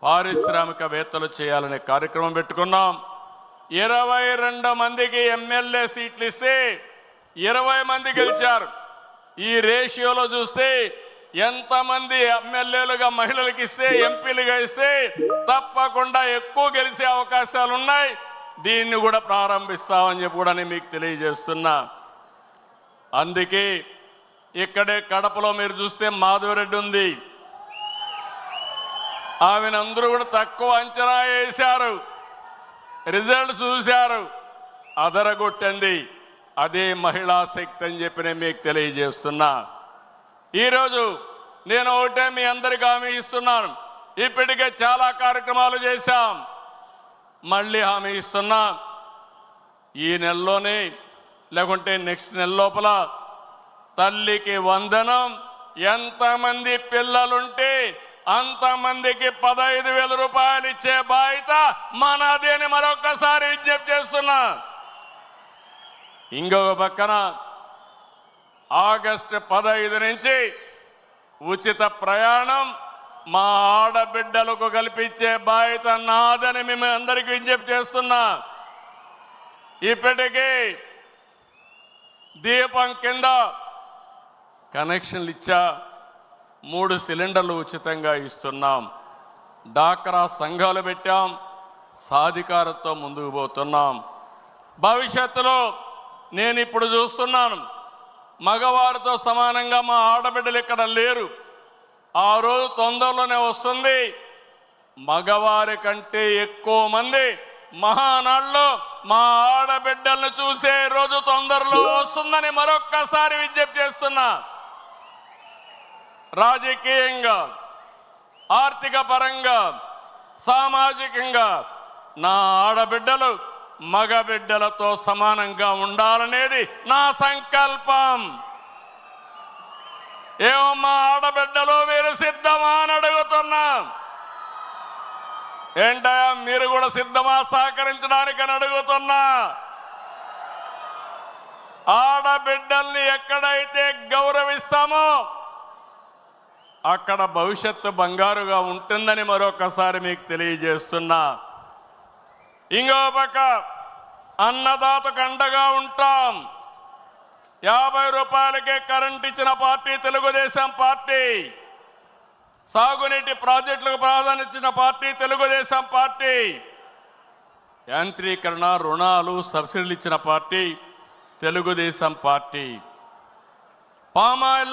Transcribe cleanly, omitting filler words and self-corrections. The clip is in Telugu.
పారిశ్రామికవేత్తలు చేయాలనే కార్యక్రమం పెట్టుకున్నాం. 22 మందికి ఎమ్మెల్యే సీట్లు ఇస్తే 20 మంది గెలిచారు. ఈ రేషియోలో చూస్తే ఎంతమంది ఎమ్మెల్యేలుగా మహిళలకు ఇస్తే, ఎంపీలుగా ఇస్తే తప్పకుండా ఎక్కువ గెలిచే అవకాశాలు ఉన్నాయి. దీన్ని కూడా ప్రారంభిస్తామని చెప్పి కూడా నేను మీకు తెలియజేస్తున్నా. అందుకే ఇక్కడే కడపలో మీరు చూస్తే మాధవరెడ్డి ఉంది. ఆమెను అందరూ కూడా తక్కువ అంచనా వేశారు, రిజల్ట్ చూశారు, అదరగొట్టింది. అదే మహిళా శక్తి అని చెప్పి నేను మీకు తెలియజేస్తున్నా. ఈరోజు నేను ఒకటే మీ అందరికీ హామీ ఇస్తున్నాను. ఇప్పటికే చాలా కార్యక్రమాలు చేశాం, మళ్ళీ హామీ ఇస్తున్నా. ఈ నెలలోనే లేకుంటే నెక్స్ట్ నెల లోపల తల్లికి వందనం, ఎంతమంది పిల్లలుంటే అంతమందికి 15,000 రూపాయలు ఇచ్చే బాధ్యత మనది అని మరొకసారి విజ్ఞప్తి చేస్తున్నా. ఇంకొక పక్కన ఆగస్టు 15 నుంచి ఉచిత ప్రయాణం మా ఆడబిడ్డలకు కల్పించే బాధ్యత నాదని మేము అందరికీ విజ్ఞప్తి చేస్తున్నా. ఇప్పటికీ దీపం కింద కనెక్షన్లు ఇచ్చా, 3 సిలిండర్లు ఉచితంగా ఇస్తున్నాం. డాక్రా సంఘాలు పెట్టాం, సాధికారతో ముందుకు పోతున్నాం. భవిష్యత్తులో నేను ఇప్పుడు చూస్తున్నాను, మగవారితో సమానంగా మా ఆడబిడ్డలు ఇక్కడ లేరు. ఆ రోజు తొందరలోనే వస్తుంది. మగవారి కంటే ఎక్కువ మంది మహానాడులో మా ఆడబిడ్డలను చూసే రోజు తొందరలో వస్తుందని మరొక్కసారి విజ్ఞప్తి చేస్తున్నా. రాజకీయంగా, ఆర్థిక పరంగా, సామాజికంగా నా ఆడబిడ్డలు మగ బిడ్డలతో సమానంగా ఉండాలనేది నా సంకల్పం. ఏమమ్మా ఆడబిడ్డలు మీరు సిద్ధమా అని అడుగుతున్నా. ఏంటయ్యా మీరు కూడా సిద్ధమా సహకరించడానికి అని అడుగుతున్నా. ఆడబిడ్డల్ని ఎక్కడైతే గౌరవిస్తామో అక్కడ భవిష్యత్తు బంగారుగా ఉంటుందని మరొకసారి మీకు తెలియజేస్తున్నా. ఇంకో పక్క అన్నదాతకు అండగా ఉంటాం. 50 రూపాయలకే కరెంట్ ఇచ్చిన పార్టీ తెలుగుదేశం పార్టీ. సాగునీటి ప్రాజెక్టులకు ప్రాధాన్యత ఇచ్చిన పార్టీ తెలుగుదేశం పార్టీ. యాంత్రీకరణ, రుణాలు, సబ్సిడీలు ఇచ్చిన పార్టీ తెలుగుదేశం పార్టీ. పామాయిల్